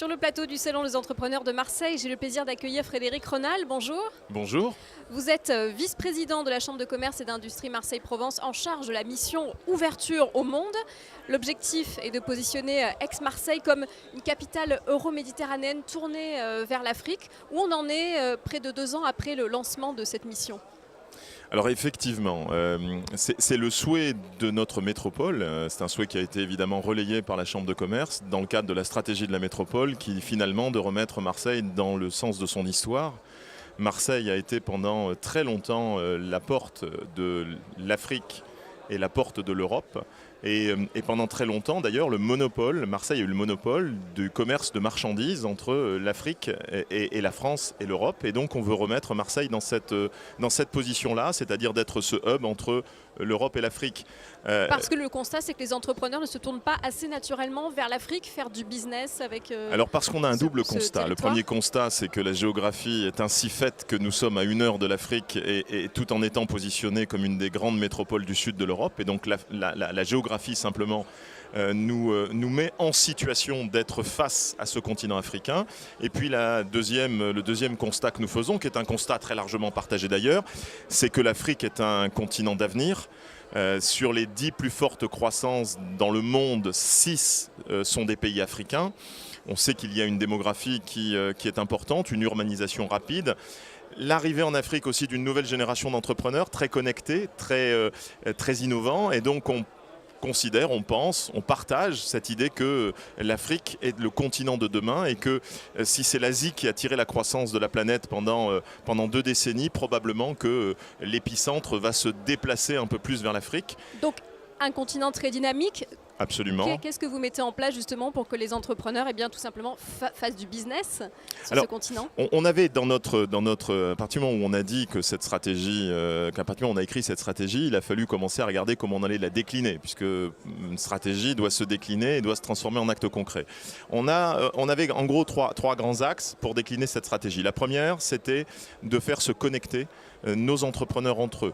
Sur le plateau du Salon des entrepreneurs de Marseille, j'ai le plaisir d'accueillir Frédéric Renal. Bonjour. Bonjour. Vous êtes vice-président de la Chambre de commerce et d'industrie Marseille-Provence en charge de la mission Ouverture au monde. L'objectif est de positionner Aix-Marseille comme une capitale euro-méditerranéenne tournée vers l'Afrique. Où on en est près de 2 ans après le lancement de cette mission? Alors effectivement, c'est le souhait de notre métropole. C'est un souhait qui a été évidemment relayé par la Chambre de commerce dans le cadre de la stratégie de la métropole qui finalement de remettre Marseille dans le sens de son histoire. Marseille a été pendant très longtemps la porte de l'Afrique et la porte de l'Europe. Et pendant très longtemps, d'ailleurs, Marseille a eu le monopole du commerce de marchandises entre l'Afrique et la France et l'Europe. Et donc, on veut remettre Marseille dans cette position-là, c'est-à-dire d'être ce hub entre l'Europe et l'Afrique. Parce que le constat, c'est que les entrepreneurs ne se tournent pas assez naturellement vers l'Afrique, faire du business avec Alors, parce qu'on a un double constat. Le territoire. premier constat, c'est que la géographie est ainsi faite que nous sommes à 1 heure de l'Afrique et tout en étant positionné comme une des grandes métropoles du sud de l'Europe. Et donc, la géographie simplement nous met en situation d'être face à ce continent africain. Et puis le deuxième constat que nous faisons, qui est un constat très largement partagé d'ailleurs, c'est que l'Afrique est un continent d'avenir. Sur les 10 plus fortes croissances dans le monde, 6 sont des pays africains. On sait qu'il y a une démographie qui est importante, une urbanisation rapide. L'arrivée en Afrique aussi d'une nouvelle génération d'entrepreneurs très connectés, très innovants. Et donc on considère, on pense, on partage cette idée que l'Afrique est le continent de demain et que si c'est l'Asie qui a tiré la croissance de la planète pendant 2 décennies, probablement que l'épicentre va se déplacer un peu plus vers l'Afrique. Donc, un continent très dynamique. Absolument. Qu'est-ce que vous mettez en place justement pour que les entrepreneurs tout simplement fassent du business sur ce continent? On avait à partir du moment où on a dit que cette stratégie, qu'à partir du moment où on a écrit cette stratégie, il a fallu commencer à regarder comment on allait la décliner, puisque une stratégie doit se décliner et doit se transformer en actes concrets. On avait en gros trois grands axes pour décliner cette stratégie. La première, c'était de faire se connecter nos entrepreneurs entre eux.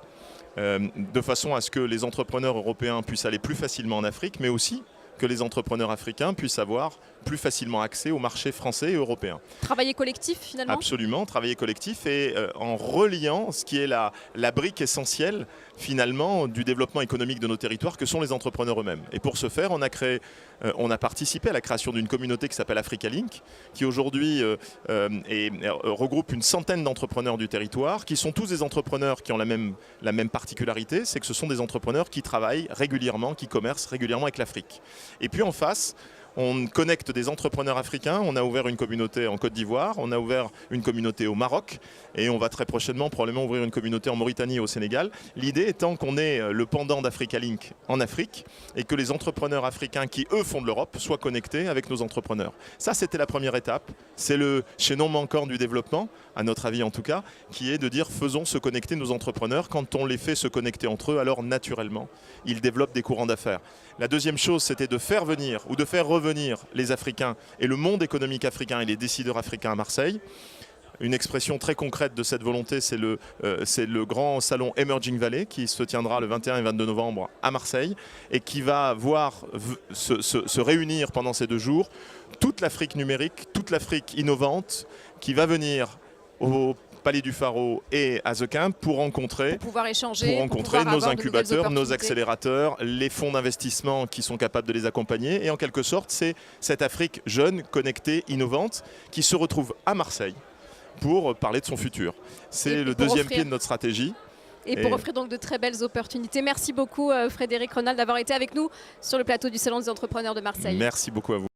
De façon à ce que les entrepreneurs européens puissent aller plus facilement en Afrique, mais aussi que les entrepreneurs africains puissent avoir plus facilement accès au marché français et européen. Travailler collectif finalement? Absolument, travailler collectif et en reliant ce qui est la brique essentielle finalement du développement économique de nos territoires que sont les entrepreneurs eux-mêmes. Et pour ce faire, on a participé à la création d'une communauté qui s'appelle Africa Link, qui aujourd'hui regroupe une centaine d'entrepreneurs du territoire, qui sont tous des entrepreneurs qui ont la même particularité, c'est que ce sont des entrepreneurs qui travaillent régulièrement, qui commercent régulièrement avec l'Afrique. Et puis en face, on connecte des entrepreneurs africains. On a ouvert une communauté en Côte d'Ivoire, on a ouvert une communauté au Maroc et on va très prochainement probablement ouvrir une communauté en Mauritanie et au Sénégal. L'idée étant qu'on ait le pendant d'Africa Link en Afrique et que les entrepreneurs africains qui, eux, font de l'Europe soient connectés avec nos entrepreneurs. Ça, c'était la première étape. C'est le chaînon manquant du développement, à notre avis en tout cas, qui est de dire faisons se connecter nos entrepreneurs. Quand on les fait se connecter entre eux, alors naturellement, ils développent des courants d'affaires. La deuxième chose, c'était de faire venir ou de faire revenir les Africains et le monde économique africain et les décideurs africains à Marseille. Une expression très concrète de cette volonté, c'est le grand salon Emerging Valley qui se tiendra le 21 et 22 novembre à Marseille et qui va voir se réunir pendant ces 2 jours toute l'Afrique numérique, toute l'Afrique innovante qui va venir au Palais du Pharo et à The Camp pour rencontrer nos incubateurs, nos accélérateurs, les fonds d'investissement qui sont capables de les accompagner. Et en quelque sorte, c'est cette Afrique jeune, connectée, innovante qui se retrouve à Marseille pour parler de son futur. C'est le deuxième pied de notre stratégie. Et pour offrir donc de très belles opportunités. Merci beaucoup Frédéric Renal d'avoir été avec nous sur le plateau du Salon des entrepreneurs de Marseille. Merci beaucoup à vous.